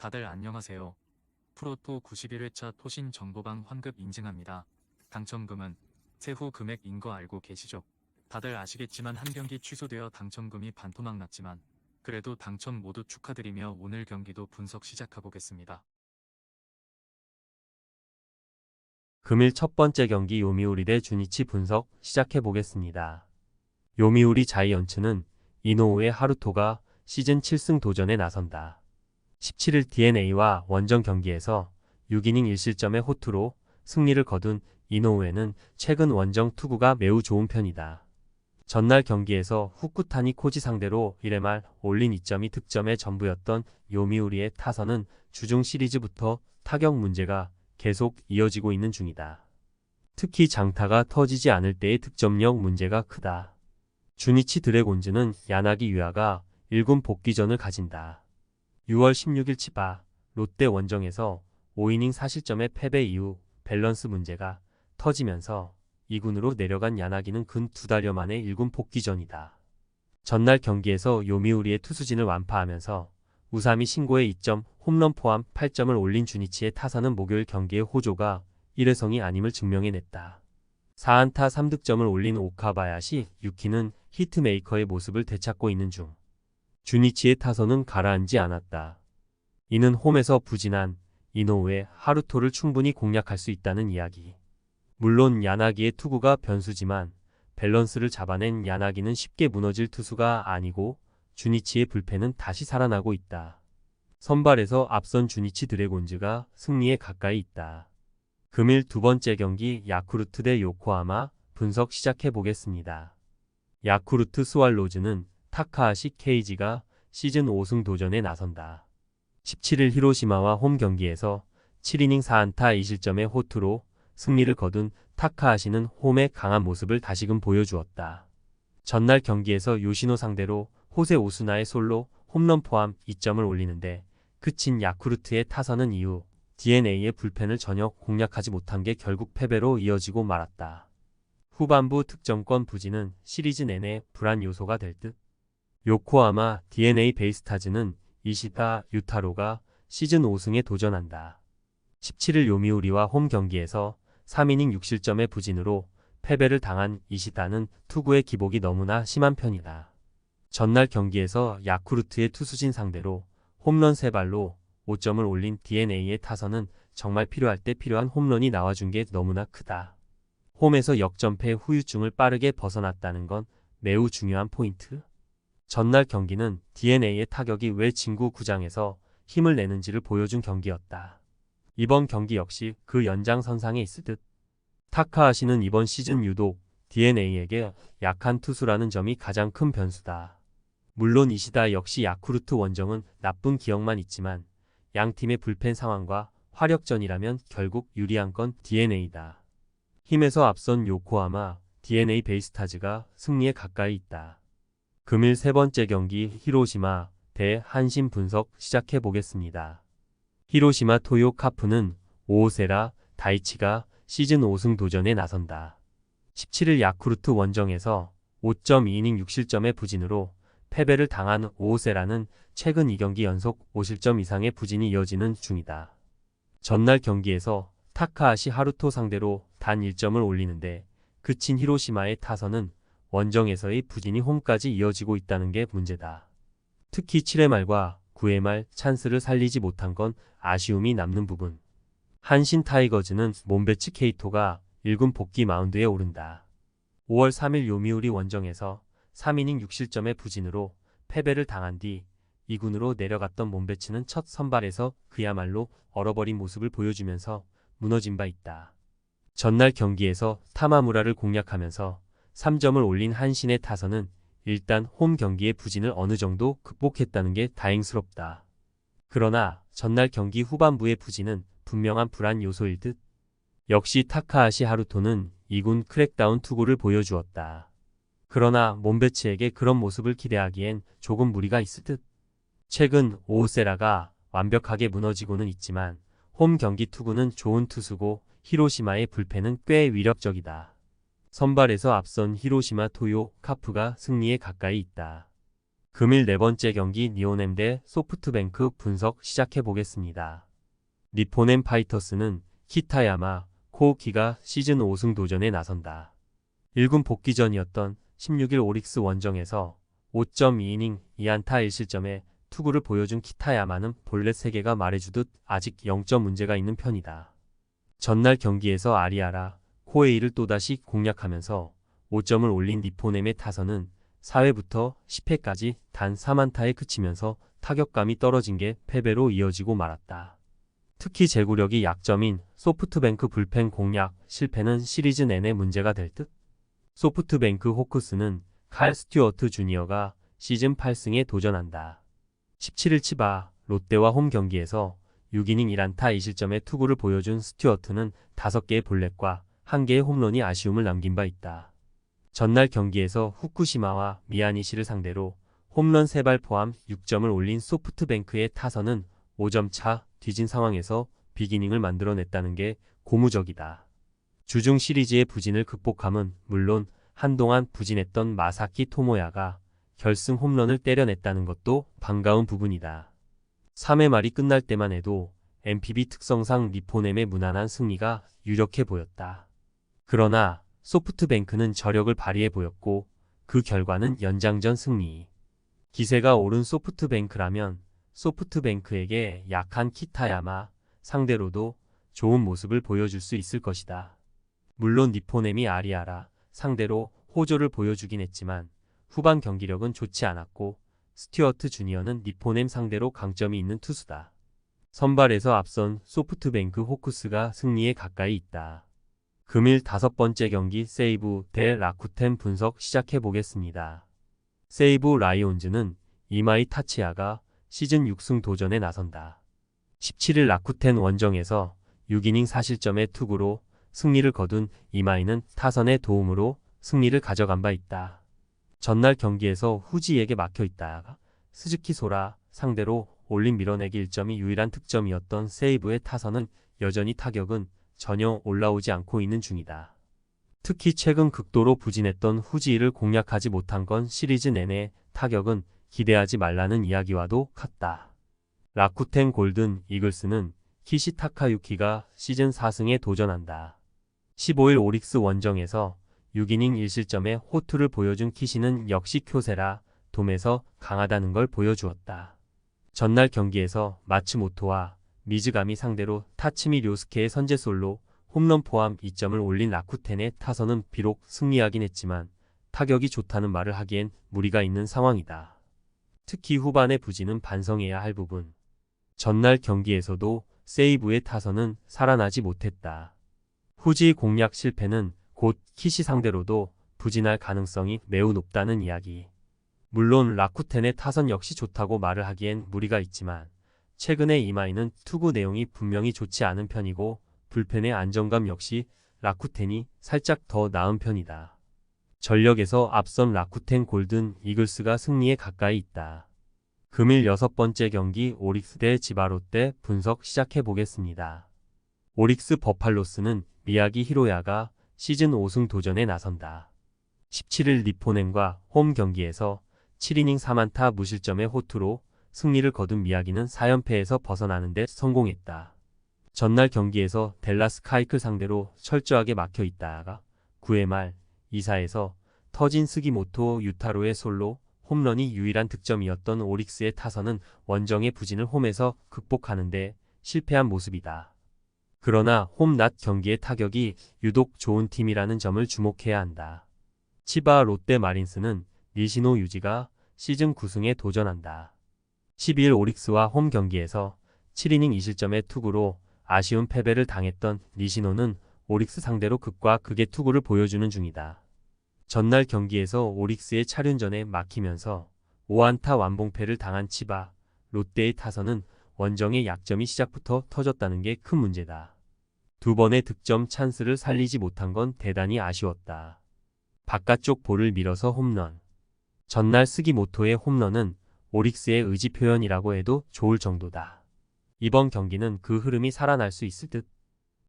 다들 안녕하세요. 프로토 91회차 토신 정보방 환급 인증합니다. 당첨금은 세후 금액인 거 알고 계시죠? 다들 아시겠지만 한 경기 취소되어 당첨금이 반토막 났지만 그래도 당첨 모두 축하드리며 오늘 경기도 분석 시작해보겠습니다. 금일 첫 번째 경기 요미우리 대 주니치 분석 시작해 보겠습니다. 요미우리 자이언츠는 이노우의 하루토가 시즌 7승 도전에 나선다. 17일 DeNA와 원정 경기에서 6이닝 1실점의 호투로 승리를 거둔 이노우에는 최근 원정 투구가 매우 좋은 편이다. 전날 경기에서 후쿠타니 코지 상대로 1회 말 올린 2점이 득점의 전부였던 요미우리의 타선은 주중 시리즈부터 타격 문제가 계속 이어지고 있는 중이다. 특히 장타가 터지지 않을 때의 득점력 문제가 크다. 주니치 드래곤즈는 야나기 유아가 1군 복귀전을 가진다. 6월 16일 치바 롯데 원정에서 5이닝 4실점의 패배 이후 밸런스 문제가 터지면서 2군으로 내려간 야나기는 근 2달여 만에 1군 복귀전이다. 전날 경기에서 요미우리의 투수진을 완파하면서 우사미 신고의 2점, 홈런 포함 8점을 올린 주니치의 타선은 목요일 경기의 호조가 일회성이 아님을 증명해냈다. 4안타 3득점을 올린 오카바야시 유키는 히트메이커의 모습을 되찾고 있는 중. 주니치의 타선은 가라앉지 않았다. 이는 홈에서 부진한 이노우의 하루토를 충분히 공략할 수 있다는 이야기. 물론 야나기의 투구가 변수지만 밸런스를 잡아낸 야나기는 쉽게 무너질 투수가 아니고 주니치의 불펜은 다시 살아나고 있다. 선발에서 앞선 주니치 드래곤즈가 승리에 가까이 있다. 금일 두 번째 경기 야쿠르트 대 요코하마 분석 시작해 보겠습니다. 야쿠르트 스왈로즈는 타카하시 케이지가 시즌 5승 도전에 나선다. 17일 히로시마와 홈 경기에서 7이닝 4안타 2실점의 호투로 승리를 거둔 타카하시는 홈의 강한 모습을 다시금 보여주었다. 전날 경기에서 요시노 상대로 호세 오스나의 솔로 홈런 포함 2점을 올리는데 그친 야쿠르트의 타선은 이후 DeNA의 불펜을 전혀 공략하지 못한 게 결국 패배로 이어지고 말았다. 후반부 득점권 부진은 시리즈 내내 불안 요소가 될 듯. 요코하마 DeNA 베이스타즈는 이시타 유타로가 시즌 5승에 도전한다. 17일 요미우리와 홈 경기에서 3이닝 6실점의 부진으로 패배를 당한 이시타는 투구의 기복이 너무나 심한 편이다. 전날 경기에서 야쿠르트의 투수진 상대로 홈런 3발로 5점을 올린 DeNA의 타선은 정말 필요할 때 필요한 홈런이 나와준 게 너무나 크다. 홈에서 역전패 후유증을 빠르게 벗어났다는 건 매우 중요한 포인트. 전날 경기는 DeNA의 타격이 왜 진구 구장에서 힘을 내는지를 보여준 경기였다. 이번 경기 역시 그 연장선상에 있을 듯. 타카하시는 이번 시즌 유독 DeNA에게 약한 투수라는 점이 가장 큰 변수다. 물론 이시다 역시 야쿠르트 원정은 나쁜 기억만 있지만 양 팀의 불펜 상황과 화력전이라면 결국 유리한 건 DeNA다. 힘에서 앞선 요코하마 DeNA 베이스타즈가 승리에 가까이 있다. 금일 세 번째 경기 히로시마 대 한신 분석 시작해 보겠습니다. 히로시마 토요 카프는 오오세라 다이치가 시즌 5승 도전에 나선다. 17일 야쿠르트 원정에서 5.2이닝 6실점의 부진으로 패배를 당한 오오세라는 최근 2경기 연속 5실점 이상의 부진이 이어지는 중이다. 전날 경기에서 타카하시 하루토 상대로 단 1점을 올리는데 그친 히로시마의 타선은 원정에서의 부진이 홈까지 이어지고 있다는 게 문제다. 특히 7회 말과 9회 말 찬스를 살리지 못한 건 아쉬움이 남는 부분. 한신 타이거즈는 몬베츠 케이토가 1군 복귀 마운드에 오른다. 5월 3일 요미우리 원정에서 3이닝 6실점의 부진으로 패배를 당한 뒤 2군으로 내려갔던 몬베츠는 첫 선발에서 그야말로 얼어버린 모습을 보여주면서 무너진 바 있다. 전날 경기에서 타마무라를 공략하면서 3점을 올린 한신의 타선은 일단 홈 경기의 부진을 어느 정도 극복했다는 게 다행스럽다. 그러나 전날 경기 후반부의 부진은 분명한 불안 요소일 듯. 역시 타카하시 하루토는 2군 크랙다운 투구를 보여주었다. 그러나 몬베츠에게 그런 모습을 기대하기엔 조금 무리가 있을 듯. 최근 오오세라가 완벽하게 무너지고는 있지만 홈 경기 투구는 좋은 투수고 히로시마의 불펜은 꽤 위력적이다. 선발에서 앞선 히로시마 토요 카프가 승리에 가까이 있다. 금일 네 번째 경기 니오넴 대 소프트뱅크 분석 시작해 보겠습니다. 니포넴 파이터스는 키타야마, 코우키가 시즌 5승 도전에 나선다. 1군 복귀전이었던 16일 오릭스 원정에서 5.2이닝 2안타 1실점에 투구를 보여준 키타야마는 볼넷 3개가 말해주듯 아직 0점 문제가 있는 편이다. 전날 경기에서 아리아라, 코에이를 또다시 공략하면서 5점을 올린 니포넴의 타선은 4회부터 10회까지 단 3안타에 그치면서 타격감이 떨어진 게 패배로 이어지고 말았다. 특히 제구력이 약점인 소프트뱅크 불펜 공략 실패는 시리즈 내내 문제가 될 듯. 소프트뱅크 호크스는 칼 스튜어트 주니어가 시즌 8승에 도전한다. 17일 치바 롯데와 홈 경기에서 6이닝 1안타 2실점의 투구를 보여준 스튜어트는 5개의 볼넷과 1개의 홈런이 아쉬움을 남긴 바 있다. 전날 경기에서 후쿠시마와 미야니시를 상대로 홈런 3발 포함 6점을 올린 소프트뱅크의 타선은 5점 차 뒤진 상황에서 빅이닝을 만들어냈다는 게 고무적이다. 주중 시리즈의 부진을 극복함은 물론 한동안 부진했던 마사키 토모야가 결승 홈런을 때려냈다는 것도 반가운 부분이다. 3회 말이 끝날 때만 해도 NPB 특성상 니포넴의 무난한 승리가 유력해 보였다. 그러나 소프트뱅크는 저력을 발휘해 보였고 그 결과는 연장전 승리. 기세가 오른 소프트뱅크라면 소프트뱅크에게 약한 키타야마 상대로도 좋은 모습을 보여줄 수 있을 것이다. 물론 니포넴이 아리아라 상대로 호조를 보여주긴 했지만 후반 경기력은 좋지 않았고 스튜어트 주니어는 니포넴 상대로 강점이 있는 투수다. 선발에서 앞선 소프트뱅크 호크스가 승리에 가까이 있다. 금일 5번째 경기 세이브 대 라쿠텐 분석 시작해 보겠습니다. 세이브 라이온즈는 이마이 타치야가 시즌 6승 도전에 나선다. 17일 라쿠텐 원정에서 6이닝 4실점의 투구로 승리를 거둔 이마이는 타선의 도움으로 승리를 가져간 바 있다. 전날 경기에서 후지에게 막혀있다가 스즈키 소라 상대로 올린 밀어내기 1점이 유일한 득점이었던 세이브의 타선은 여전히 타격은 전혀 올라오지 않고 있는 중이다. 특히 최근 극도로 부진했던 후지를 공략하지 못한 건 시리즈 내내 타격은 기대하지 말라는 이야기와도 같다. 라쿠텐 골든 이글스는 키시 타카유키가 시즌 4승에 도전한다. 15일 오릭스 원정에서 6이닝 1실점의 호투를 보여준 키시는 역시 쿄세라 돔에서 강하다는 걸 보여주었다. 전날 경기에서 마츠모토와 미즈가미 상대로 타츠미 료스케의 선제솔로 홈런 포함 2점을 올린 라쿠텐의 타선은 비록 승리하긴 했지만 타격이 좋다는 말을 하기엔 무리가 있는 상황이다. 특히 후반의 부진은 반성해야 할 부분. 전날 경기에서도 세이브의 타선은 살아나지 못했다. 후지 공략 실패는 곧 키시 상대로도 부진할 가능성이 매우 높다는 이야기. 물론 라쿠텐의 타선 역시 좋다고 말을 하기엔 무리가 있지만 최근에 이마이는 투구 내용이 분명히 좋지 않은 편이고 불펜의 안정감 역시 라쿠텐이 살짝 더 나은 편이다. 전력에서 앞선 라쿠텐 골든 이글스가 승리에 가까이 있다. 금일 6번째 경기 오릭스 대 지바롯데 분석 시작해 보겠습니다. 오릭스 버팔로스는 미야기 히로야가 시즌 5승 도전에 나선다. 17일 니포넴과 홈 경기에서 7이닝 3안타 무실점의 호투로 승리를 거둔 미야기는 4연패에서 벗어나는 데 성공했다. 전날 경기에서 댈라스 카이클 상대로 철저하게 막혀 있다가 9회 말 2사에서 터진 스기모토 유타로의 솔로 홈런이 유일한 득점이었던 오릭스의 타선은 원정의 부진을 홈에서 극복하는데 실패한 모습이다. 그러나 홈 낮 경기의 타격이 유독 좋은 팀이라는 점을 주목해야 한다. 치바 롯데 마린스는 니시노 유지가 시즌 9승에 도전한다. 12일 오릭스와 홈 경기에서 7이닝 2실점의 투구로 아쉬운 패배를 당했던 니시노는 오릭스 상대로 극과 극의 투구를 보여주는 중이다. 전날 경기에서 오릭스의 차륜전에 막히면서 5안타 완봉패를 당한 치바, 롯데의 타선은 원정의 약점이 시작부터 터졌다는 게 큰 문제다. 두 번의 득점 찬스를 살리지 못한 건 대단히 아쉬웠다. 바깥쪽 볼을 밀어서 홈런. 전날 스기모토의 홈런은 오릭스의 의지 표현이라고 해도 좋을 정도다. 이번 경기는 그 흐름이 살아날 수 있을 듯.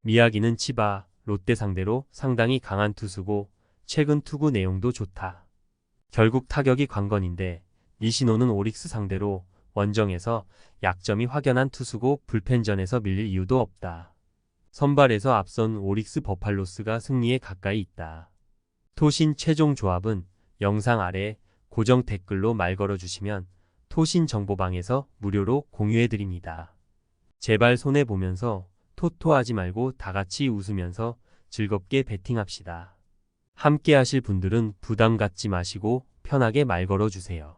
미야기는 치바, 롯데 상대로 상당히 강한 투수고 최근 투구 내용도 좋다. 결국 타격이 관건인데 이신호는 오릭스 상대로 원정에서 약점이 확연한 투수고 불펜전에서 밀릴 이유도 없다. 선발에서 앞선 오릭스 버팔로스가 승리에 가까이 있다. 토신 최종 조합은 영상 아래 고정 댓글로 말 걸어주시면 토신 정보방에서 무료로 공유해드립니다. 제발 손해보면서 토토하지 말고 다같이 웃으면서 즐겁게 베팅합시다. 함께 하실 분들은 부담 갖지 마시고 편하게 말 걸어주세요.